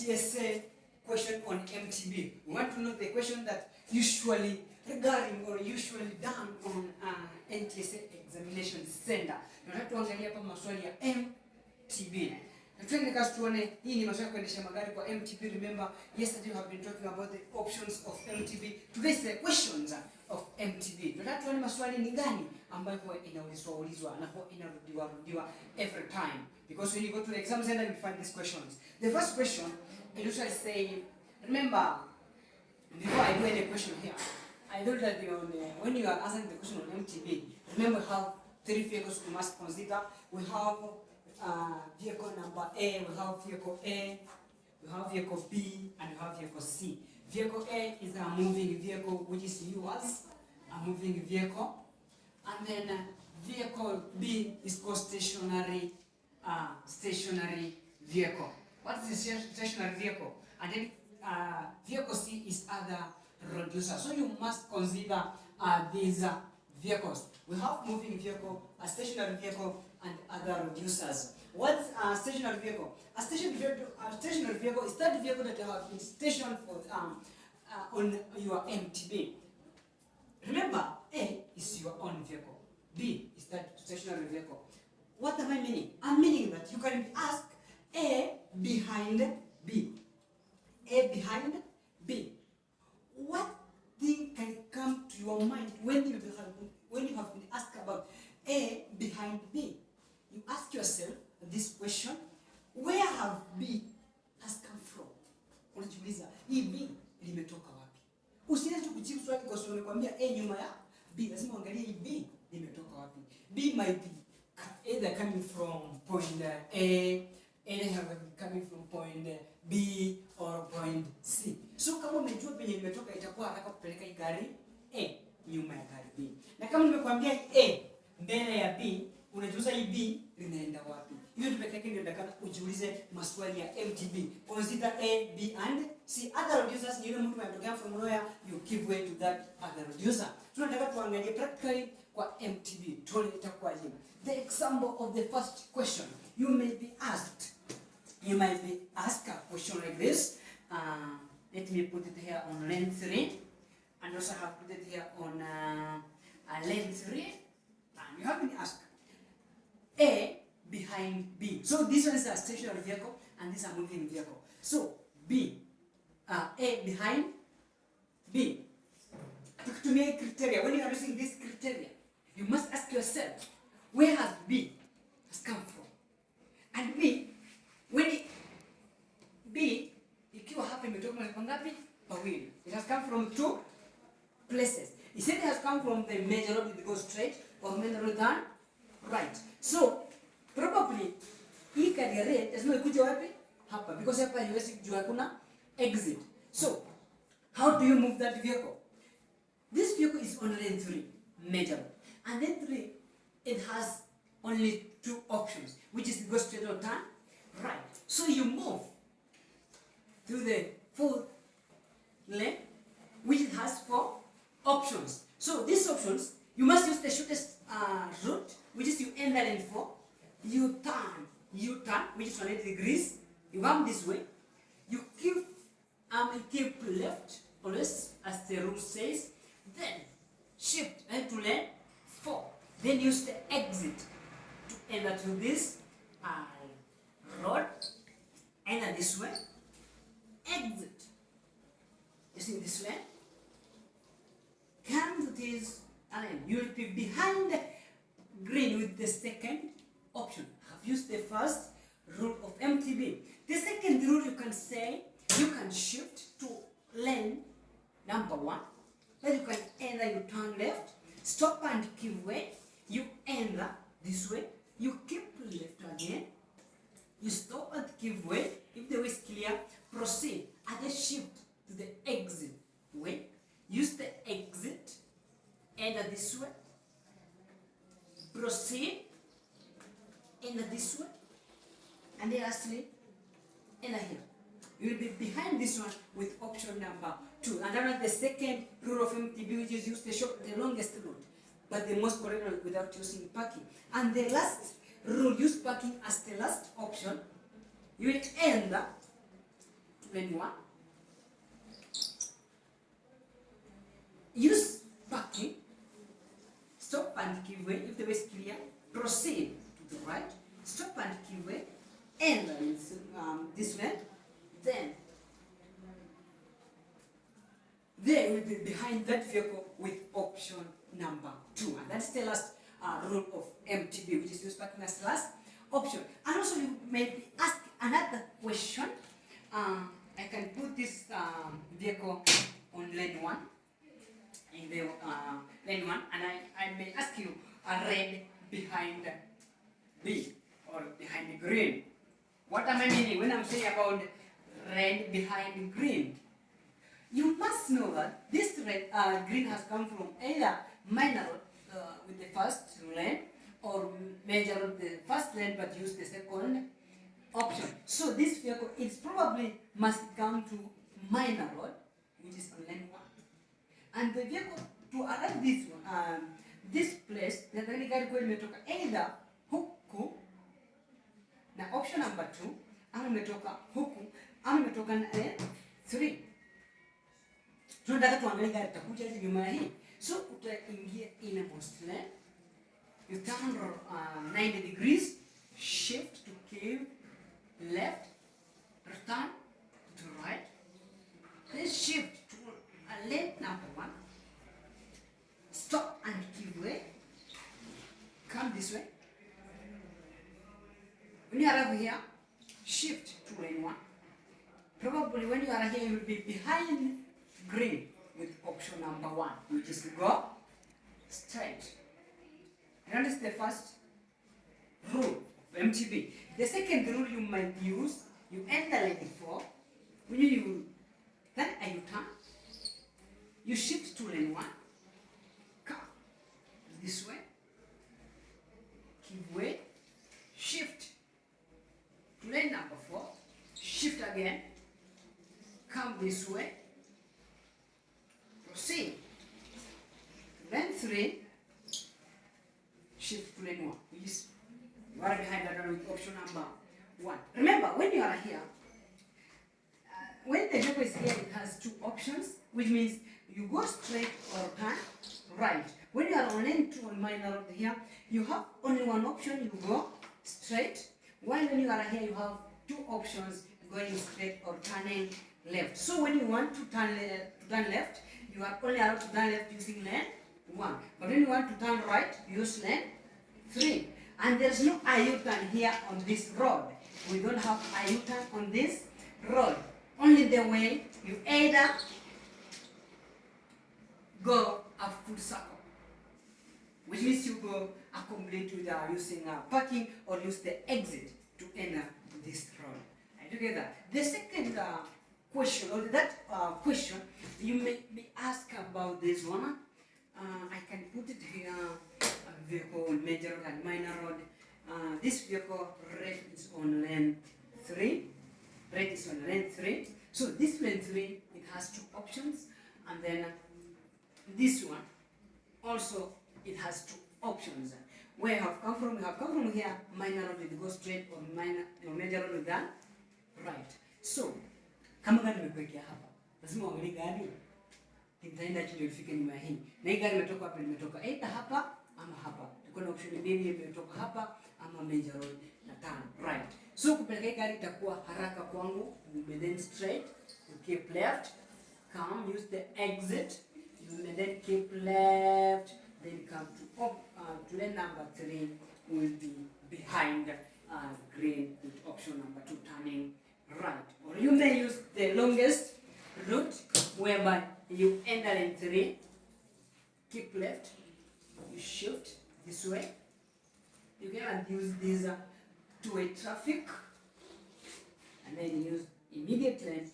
NTSA question on MTB. We want to know the question that usually regarding or usually done on NTSA examination center. Tunataka tuangalie hapa maswali ya MTB. Twende kasi tuone hii ni maswali ya kuendesha magari kwa MTB. Remember, yesterday we have been talking about the options of MTB. Today is the questions of MTB. Tunataka tuone maswali ni gani ambayo inaulizwa na kwa inarudiwa every time. Because when you go to the exam center, you find these questions. The first question, I usually say, remember, before I do any question here, I told that when you are answering the question on MTB, remember how 3 vehicles we must consider. We have vehicle number A, we have vehicle A, we have vehicle B, and we have vehicle C. Vehicle A is a moving vehicle, which is yours, a moving vehicle. And then vehicle B is called stationary vehicle. What is a stationary vehicle? And then vehicle C is other road user. So you must consider these vehicles. We have moving vehicle, a stationary vehicle, and other road users. What's a stationary vehicle? A stationary vehicle is that vehicle that have been stationed for on your MTB. Remember, A is your own vehicle. B is that stationary vehicle. What am I meaning? I'm meaning that you can ask A behind B. A behind B. What thing can come to your mind when you have been asked about A behind B? You ask yourself this question: where have B has come from? Unajiuliza, hii B limetoka wapi? Usianze kujibu swali kwa sababu nimekwambia A nyuma ya B, lazima uangalie hii B limetoka wapi. B might be either coming from point A, either coming from point B or point C. So kama umejua penye limetoka, itakuwa haraka kupeleka hii gari A nyuma ya gari B. Na kama nimekwambia A mbele ya B, unajiuliza hii B linaenda wapi? Hiyo pekee yake ndio nataka ujiulize maswali ya MTB. Consider A, B and C. Other reducers, you know, mtu anatokea from nowhere, you give way to that other reducer. Tunataka tuangalie practically kwa MTB. Tuone itakuwaje. The example of the first question, you may be asked a question like this. Let me put it here on lane 3, and also have put it here on lane 3. And you have been asked A behind B. So this one is a stationary vehicle, and this is a moving vehicle. So B, A behind B. To make criteria, when you are using this criteria, you must ask yourself, where has B has come from? And B, when B, ikiwa hapa imetoka mahali ngapi? Pawili. It has come from 2 places. It said it has come from the major road, it goes straight, or major road and right. So probably hii career rate lazima ikuje wapi? Hapa, because hapa haiwezi kujua hakuna exit. So how do you move that vehicle? This vehicle is on lane 3, major road. And then 3, it has only 2 options, which is go straight or turn right. So you move to the 4th lane, which it has 4 options. So these options, you must use the shortest route, which is you enter lane 4, you turn, which is 180 degrees, you come this way, you keep left, always, as the rule says, then shift to lane 4. Then use the exit to enter to this road, enter this way, exit, using this way, come to this, and then you will be behind the green with the second option. Have used the first rule of MTB. The second rule, you can say, you can shift to lane number 1, then you can enter, you turn left, stop and give way, you enter this way, you keep left again, you stop and give way. If the way is clear, proceed and then shift to the exit way, use the exit, enter this way, proceed, enter this way, and then lastly, enter here. You will be behind this one with option number 2. And then the second rule of MTB, which is use the longest route, but the most correct route without using parking. And the last rule, use parking as the last option. You will enter lane 1. Use parking. Stop and give way. If the way is clear, proceed to the right. Stop and give way. Enter this lane. Then they will be behind that vehicle with option number 2. And that's the last rule of MTB, which is use parking as the last option. And also you may be asked another question. I can put this vehicle on lane 1. In the lane 1, and I may ask you a red behind B or behind the green. What am I meaning when I'm saying about red behind green? You must know that this red green has come from either minor road with the first lane or major road the first lane but use the second option. So this vehicle is probably must come to minor road, which is on lane 1. And the vehicle to arrive this one, this place, the gari kweli imetoka either huku na option number 2, ama imetoka huku, ama imetoka na 3. Tunataka tuangalie gari itakuja hivi nyuma hii. So utaingia innermost lane, you turn 90 degrees, shift to keep left, return to right, then shift to lane number 1, stop and give way, come this way. When you arrive here, shift to lane 1. Probably when you are here, you will be behind green with option number 1, which is to go straight. And that is the first rule of MTB. The second rule you might use, you enter lane 4, when you then a U-turn, you shift to lane 1, come this way, give way, shift to lane number 4, shift again, come this way, proceed to lane 3, shift to lane 1, which is you are behind that one with option number 1. Remember, when you are here, when the vehicle is here, it has 2 options, which means you go straight or turn right. When you are on lane 2 on minor road here, you have only one option, you go straight. While when you are here, you have 2 options, going straight or turning left. So when you want to turn left, you are only allowed to turn left using lane 1. But when you want to turn right, use lane 3. And there's no I-U-turn here on this road. We don't have I-U-turn on this road. Only the way you either go a full circle, which means you go a complete with using parking or use the exit to enter this road. Are you together? The second question, or that question, you may be asked about this one. I can put it here, vehicle on major road and minor road. This vehicle red is on lane 3. Red is on lane 3. So this lane 3, it has 2 options, and then this one also it has 2 options. Where you have come from here, minor road will go straight or major road will go right. So kama gari nimekuwekea hapa, lazima uangalie gari itaenda chini ifike nyuma hii. Na hii gari imetoka hapa, imetoka either hapa ama hapa. Tuko na option mbili, imetoka hapa ama major road na turn right. So kupeleka gari itakuwa haraka kwangu, you may then straight, you keep left, come, use the exit, you may then keep left, then come to lane number 3, will be behind green with option number 2, turning right. Or you may use the longest route, whereby you enter lane 3, keep left, you shift this way, you can use this two-way traffic, and then use immediate lane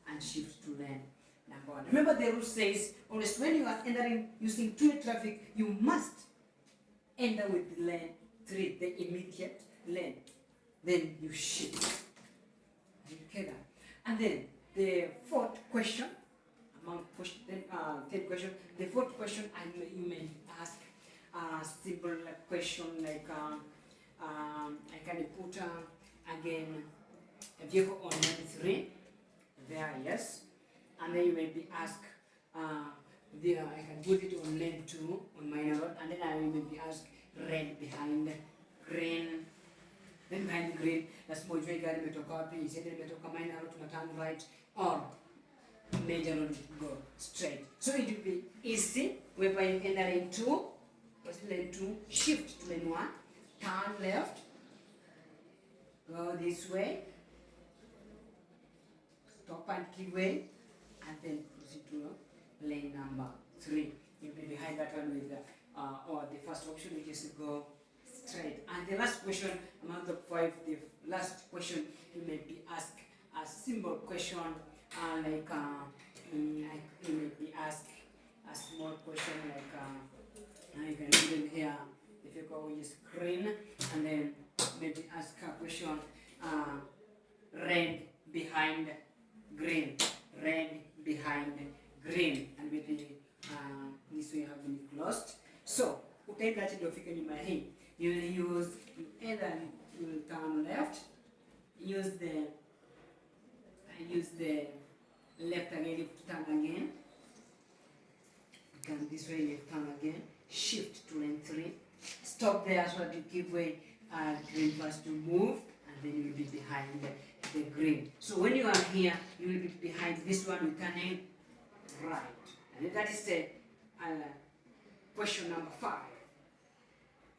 and shift to lane number 1. Remember the rule says, always when you are entering using two-way traffic, you must enter with lane 3, the immediate lane. Then you shift. Okay, and then the fourth question, third question, the fourth question, you may ask a simple question like, I can put again a vehicle on lane 3, there, yes. And then you may be asked, I can put it on lane 2 on minor road, and then I will be asked red behind green. Then behind the green, that's more joy gari metoka wapi, is it metoka minor road to turn right, or major road go straight. So it will be easy, whereby you enter lane 2, what's lane 2, shift to lane 1, turn left, go this way, stop and keyway, and then proceed to lane number 3. You'll be behind that one with or the first option, which is to go straight. And the last question among the 5, the last question, you may be asked a simple question like you may be asked a small question like you can read in here the vehicle which is green, and then maybe ask a question red behind green, red behind green, and with the this way have been closed. So utaenda ndio fika nyuma hii, you will use either you will turn left, use the left again to turn again. Come this way, left turn again, shift to lane 3, stop there so that you give way green first to move, and then you will be behind the green. So when you are here, you will be behind this one, you turning right. And that is the question number 5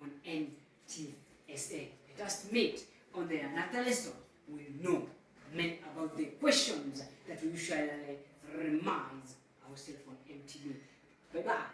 on NTSA. Let us meet on the another lesson. We know many about the questions that we usually remind ourselves on MTB. Bye bye.